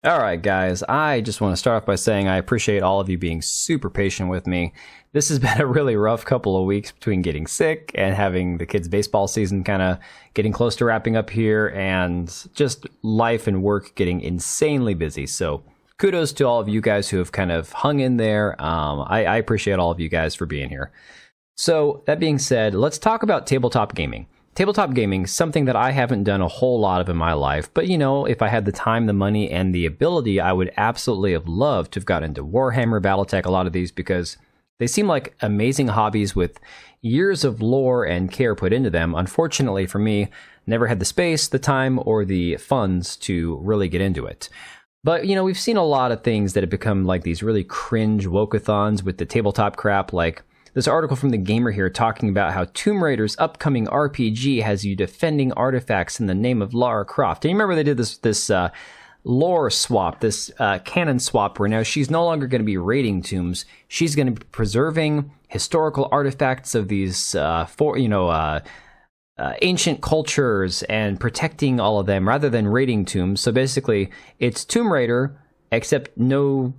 All right, guys, I just want to start off by saying I appreciate all of you being super patient with me. This has been a really rough couple of weeks between getting sick and having the kids' baseball season kind of getting close to wrapping up here, and just life and work getting insanely busy. So kudos to all of you guys who have kind of hung in there. I appreciate all of you guys for being here. So that being said, let's talk about tabletop gaming. Tabletop gaming, something that I haven't done a whole lot of in my life, but you know, if I had the time, the money, and the ability, I would absolutely have loved to have gotten into Warhammer, BattleTech, a lot of these, because they seem like amazing hobbies with years of lore and care put into them. Unfortunately for me, never had the space, the time, or the funds to really get into it. But, you know, we've seen a lot of things that have become like these really cringe wokathons with the tabletop crap, like this article from The Gamer here talking about how Tomb Raider's upcoming RPG has you defending artifacts in the name of Lara Croft. And you remember they did this lore swap, this canon swap, where now she's no longer going to be raiding tombs. She's going to be preserving historical artifacts of these ancient cultures and protecting all of them rather than raiding tombs. So basically, it's Tomb Raider, except no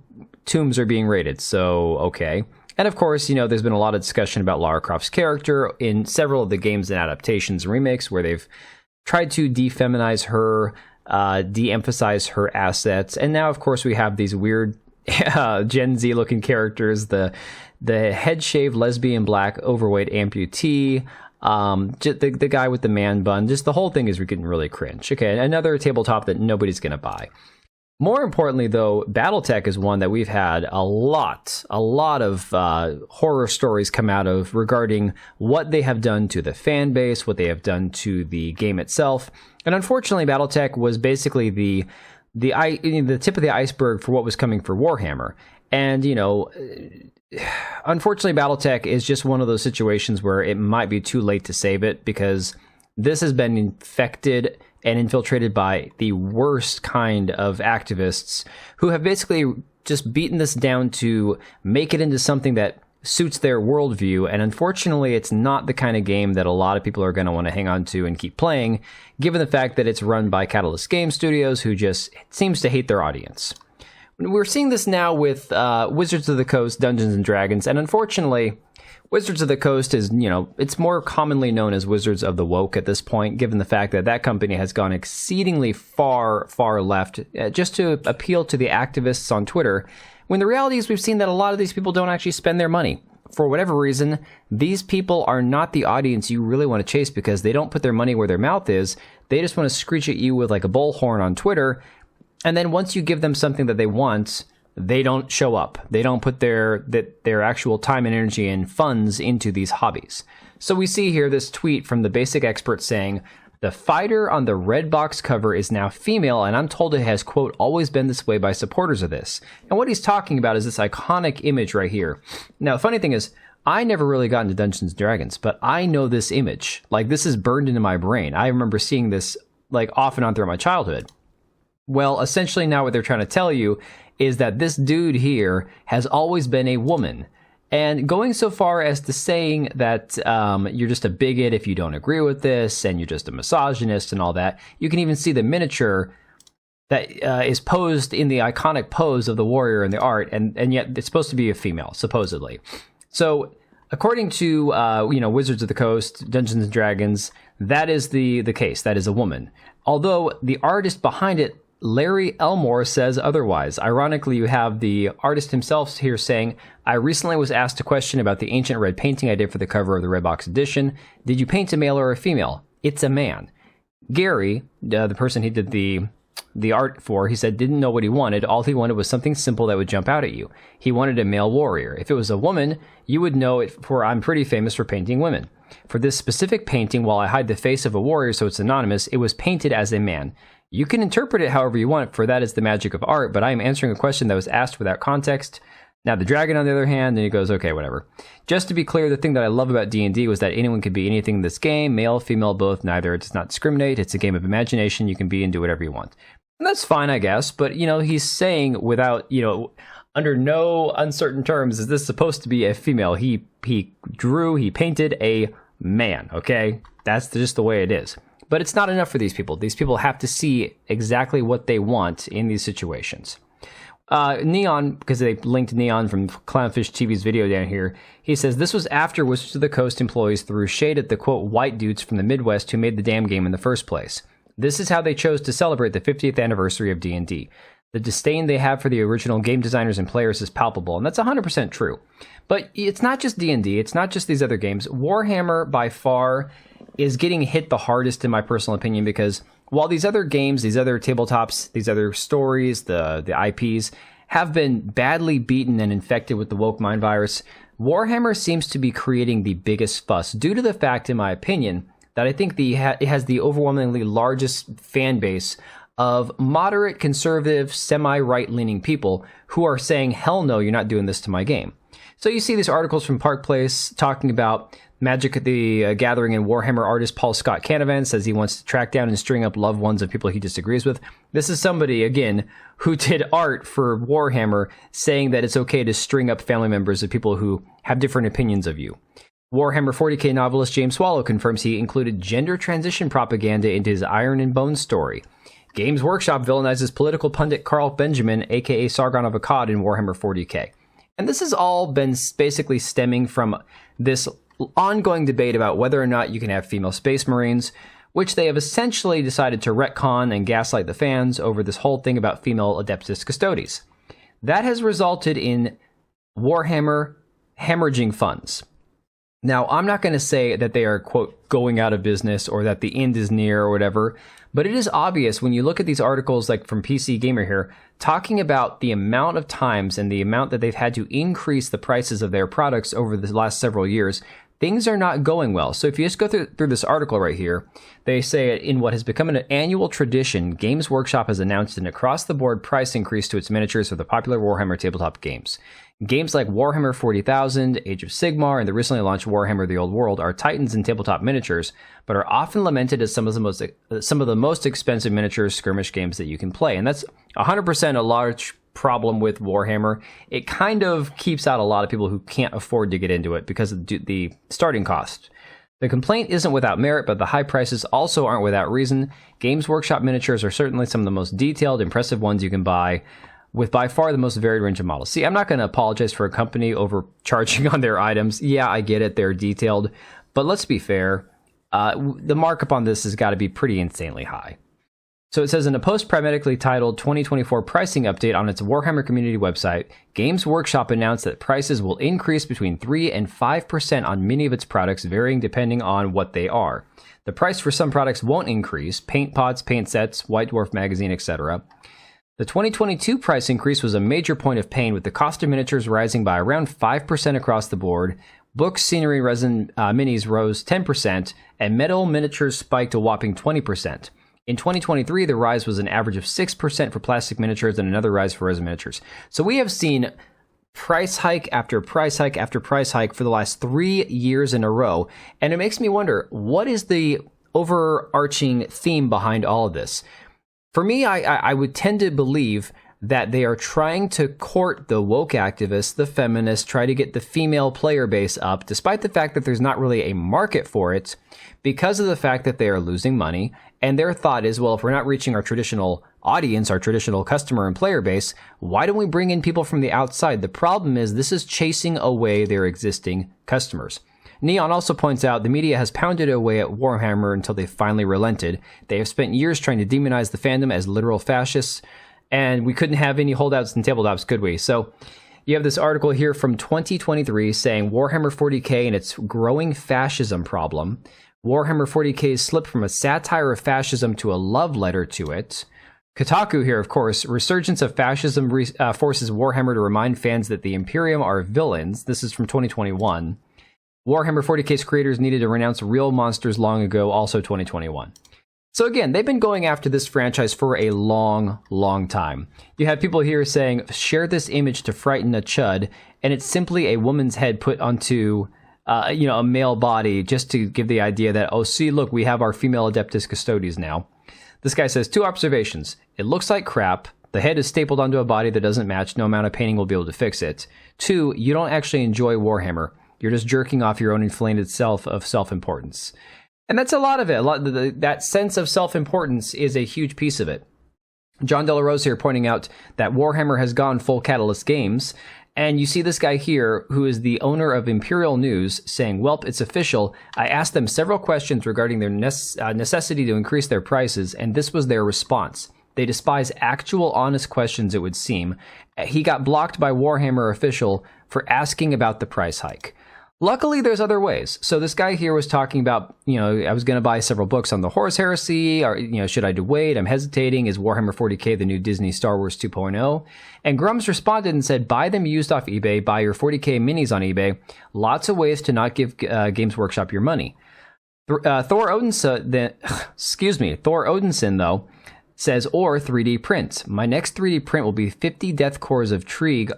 tombs are being raided. So, okay. And of course, you know, there's been a lot of discussion about Lara Croft's character in several of the games and adaptations and remakes where they've tried to defeminize her, de-emphasize her assets. And now, of course, we have these weird Gen Z looking characters, the head-shaved lesbian black overweight amputee, the guy with the man bun. Just the whole thing is getting really cringe. Okay, another tabletop that nobody's going to buy. More importantly, though, BattleTech is one that we've had a lot of horror stories come out of regarding what they have done to the fan base, what they have done to the game itself. And unfortunately, BattleTech was basically the tip of the iceberg for what was coming for Warhammer. And, you know, unfortunately, BattleTech is just one of those situations where it might be too late to save it, because this has been infected and infiltrated by the worst kind of activists who have basically just beaten this down to make it into something that suits their worldview. And unfortunately, it's not the kind of game that a lot of people are going to want to hang on to and keep playing, given the fact that it's run by Catalyst Game Studios, who just seems to hate their audience. We're seeing this now with Wizards of the Coast, Dungeons and Dragons, and unfortunately, Wizards of the Coast is, you know, it's more commonly known as Wizards of the Woke at this point, given the fact that that company has gone exceedingly far left just to appeal to the activists on Twitter, when the reality is we've seen that a lot of these people don't actually spend their money. For whatever reason, these people are not the audience you really want to chase, because they don't put their money where their mouth is. They just want to screech at you with like a bullhorn on Twitter, and then once you give them something that they want, they don't show up. They don't put their actual time and energy and funds into these hobbies. So we see here this tweet from the Basic Expert saying, "The fighter on the red box cover is now female, and I'm told it has, quote, always been this way by supporters of this." And what he's talking about is this iconic image right here. Now, the funny thing is, I never really got into Dungeons & Dragons, but I know this image. Like, this is burned into my brain. I remember seeing this, like, off and on throughout my childhood. Well, essentially now what they're trying to tell you is that this dude here has always been a woman. And going so far as to saying that you're just a bigot if you don't agree with this, and you're just a misogynist and all that. You can even see the miniature that is posed in the iconic pose of the warrior in the art, and yet it's supposed to be a female, supposedly. So according to Wizards of the Coast, Dungeons and Dragons, that is the case. That is a woman. Although the artist behind it, Larry Elmore, says otherwise. Ironically, you have the artist himself here saying, "I recently was asked a question about the ancient red painting I did for the cover of the Red Box edition. Did you paint a male or a female? It's a man." Gary, the person he did the art for, he said didn't know what he wanted. All he wanted was something simple that would jump out at you. He wanted a male warrior. If it was a woman, you would know it, for I'm pretty famous for painting women. For this specific painting, while I hide the face of a warrior so it's anonymous, it was painted as a man. You can interpret it however you want, for that is the magic of art, but I am answering a question that was asked without context. Now, the dragon, on the other hand, then he goes, okay, whatever. Just to be clear, the thing that I love about D&D was that anyone could be anything in this game, male, female, both, neither. It does not discriminate. It's a game of imagination. You can be and do whatever you want. And that's fine, I guess, but, you know, he's saying without, you know, under no uncertain terms, is this supposed to be a female? He painted a man, okay? That's just the way it is. But it's not enough for these people. These people have to see exactly what they want in these situations. Neon, because they linked Neon from Clownfish TV's video down here, he says, this was after Wizards of the Coast employees threw shade at the, quote, white dudes from the Midwest who made the damn game in the first place. This is how they chose to celebrate the 50th anniversary of D&D. The disdain they have for the original game designers and players is palpable, and that's 100% true. But it's not just D&D, it's not just these other games. Warhammer, by far, is getting hit the hardest, in my personal opinion, because while these other games, these other tabletops, these other stories, the IPs, have been badly beaten and infected with the woke mind virus, Warhammer seems to be creating the biggest fuss, due to the fact, in my opinion, that I think it has the overwhelmingly largest fan base of moderate, conservative, semi-right-leaning people who are saying, hell no, you're not doing this to my game. So you see these articles from Park Place talking about Magic at the Gathering, and Warhammer artist Paul Scott Canavan says he wants to track down and string up loved ones of people he disagrees with. This is somebody, again, who did art for Warhammer, saying that it's okay to string up family members of people who have different opinions of you. Warhammer 40k novelist James Swallow confirms he included gender transition propaganda into his Iron and Bone story. Games Workshop villainizes political pundit Carl Benjamin, aka Sargon of Akkad, in Warhammer 40k. And this has all been basically stemming from this ongoing debate about whether or not you can have female space marines, which they have essentially decided to retcon and gaslight the fans over this whole thing about female Adeptus Custodes. That has resulted in Warhammer hemorrhaging funds. Now, I'm not going to say that they are, quote, going out of business or that the end is near or whatever, but it is obvious when you look at these articles like from PC Gamer here, talking about the amount of times and the amount that they've had to increase the prices of their products over the last several years, things are not going well. So if you just go through this article right here, they say in what has become an annual tradition, Games Workshop has announced an across-the-board price increase to its miniatures for the popular Warhammer tabletop games. Games like Warhammer 40,000, Age of Sigmar, and the recently launched Warhammer The Old World are titans in tabletop miniatures, but are often lamented as some of the most expensive miniature skirmish games that you can play. And that's 100% a large problem with Warhammer. It kind of keeps out a lot of people who can't afford to get into it because of the starting cost. The complaint isn't without merit, but the high prices also aren't without reason. Games Workshop miniatures are certainly some of the most detailed, impressive ones you can buy, with by far the most varied range of models. See, I'm not going to apologize for a company overcharging on their items. Yeah, I get it, they're detailed, but let's be fair. The markup on this has got to be pretty insanely high. So it says in a post primarily titled 2024 pricing update on its Warhammer community website, Games Workshop announced that prices will increase between 3 and 5% on many of its products, varying depending on what they are. The price for some products won't increase: paint pots, paint sets, White Dwarf magazine, etc. The 2022 price increase was a major point of pain, with the cost of miniatures rising by around 5% across the board. Books, scenery, resin minis rose 10%, and metal miniatures spiked a whopping 20%. In 2023, the rise was an average of 6% for plastic miniatures and another rise for resin miniatures. So we have seen price hike after price hike after price hike for the last 3 years in a row, and it makes me wonder, what is the overarching theme behind all of this? For me, I would tend to believe that they are trying to court the woke activists, the feminists, try to get the female player base up, despite the fact that there's not really a market for it, because of the fact that they are losing money. And their thought is, well, if we're not reaching our traditional audience, our traditional customer and player base, why don't we bring in people from the outside? The problem is this is chasing away their existing customers. Neon also points out the media has pounded away at Warhammer until they finally relented. They have spent years trying to demonize the fandom as literal fascists, and we couldn't have any holdouts in tabletops, could we? So you have this article here from 2023 saying Warhammer 40k and its growing fascism problem. Warhammer 40k slipped from a satire of fascism to a love letter to it. Kotaku here, of course, resurgence of fascism forces Warhammer to remind fans that the Imperium are villains. This is from 2021. Warhammer 40k's creators needed to renounce real monsters long ago, also 2021. So again, they've been going after this franchise for a long, long time. You have people here saying, share this image to frighten a chud, and it's simply a woman's head put onto a male body just to give the idea that, oh, see, look, we have our female Adeptus Custodes now. This guy says, 2 observations. It looks like crap. The head is stapled onto a body that doesn't match. No amount of painting will be able to fix it. 2, you don't actually enjoy Warhammer. You're just jerking off your own inflated self of self-importance. And that's a lot of it. That sense of self-importance is a huge piece of it. John De La Rose here pointing out that Warhammer has gone full Catalyst Games. And you see this guy here, who is the owner of Imperial News, saying, "Welp, it's official. I asked them several questions regarding their necessity to increase their prices, and this was their response. They despise actual honest questions, it would seem." He got blocked by Warhammer official for asking about the price hike. Luckily, there's other ways. So this guy here was talking about, I was going to buy several books on the Horus Heresy, or, should I wait? I'm hesitating. Is Warhammer 40K the new Disney Star Wars 2.0? And Grums responded and said, buy them used off eBay, buy your 40K minis on eBay. Lots of ways to not give Games Workshop your money. Thor Odinson, though, says, or 3D print. My next 3D print will be 50 Death Cores of Krieg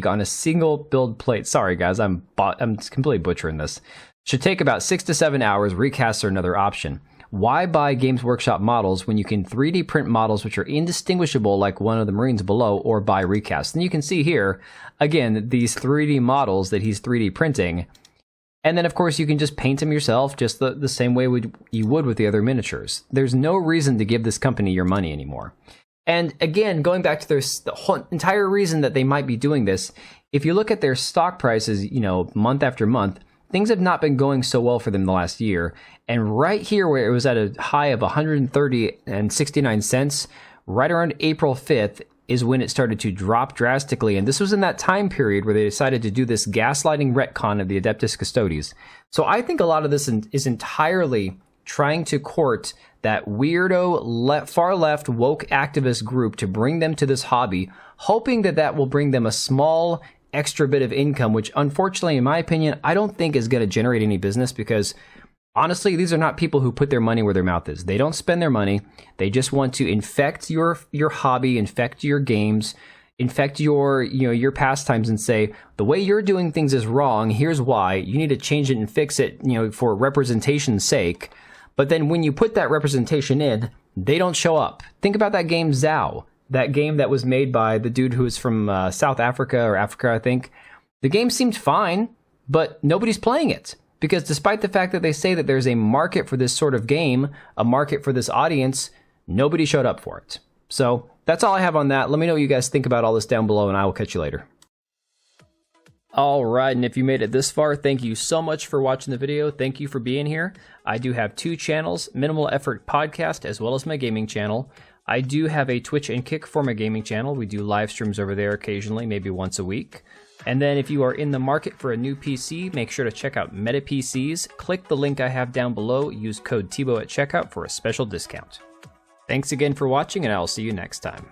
on a single build plate. Sorry, guys, I'm completely butchering this. Should take about 6 to 7 hours. Recasts are another option. Why buy Games Workshop models when you can 3D print models which are indistinguishable like one of the Marines below, or buy recasts? And you can see here, again, these 3D models that he's 3D printing. And then, of course, you can just paint them yourself just the same way you would with the other miniatures. There's no reason to give this company your money anymore. And again, going back to the whole entire reason that they might be doing this, if you look at their stock prices, month after month, things have not been going so well for them the last year. And right here, where it was at a high of 130.69 cents, right around April 5th, is when it started to drop drastically. And this was in that time period where they decided to do this gaslighting retcon of the Adeptus Custodes. So I think a lot of this is entirely trying to court that weirdo far left woke activist group to bring them to this hobby, hoping that will bring them a small extra bit of income, which unfortunately, in my opinion, I don't think is going to generate any business, because honestly, these are not people who put their money where their mouth is. They don't spend their money. They just want to infect your hobby, infect your games, infect your pastimes, and say, the way you're doing things is wrong. Here's why. You need to change it and fix it, for representation's sake. But then when you put that representation in, they don't show up. Think about that game Zao, that game that was made by the dude who is from South Africa, or Africa, I think. The game seemed fine, but nobody's playing it. Because despite the fact that they say that there's a market for this sort of game, a market for this audience, nobody showed up for it. So that's all I have on that. Let me know what you guys think about all this down below, and I will catch you later. All right, and if you made it this far, thank you so much for watching the video. Thank you for being here. I do have 2 channels, Minimal Effort Podcast, as well as my gaming channel. I do have a Twitch and Kick for my gaming channel. We do live streams over there occasionally, maybe once a week. And then if you are in the market for a new PC, make sure to check out Meta PCs. Click the link I have down below. Use code TBO at checkout for a special discount. Thanks again for watching, and I'll see you next time.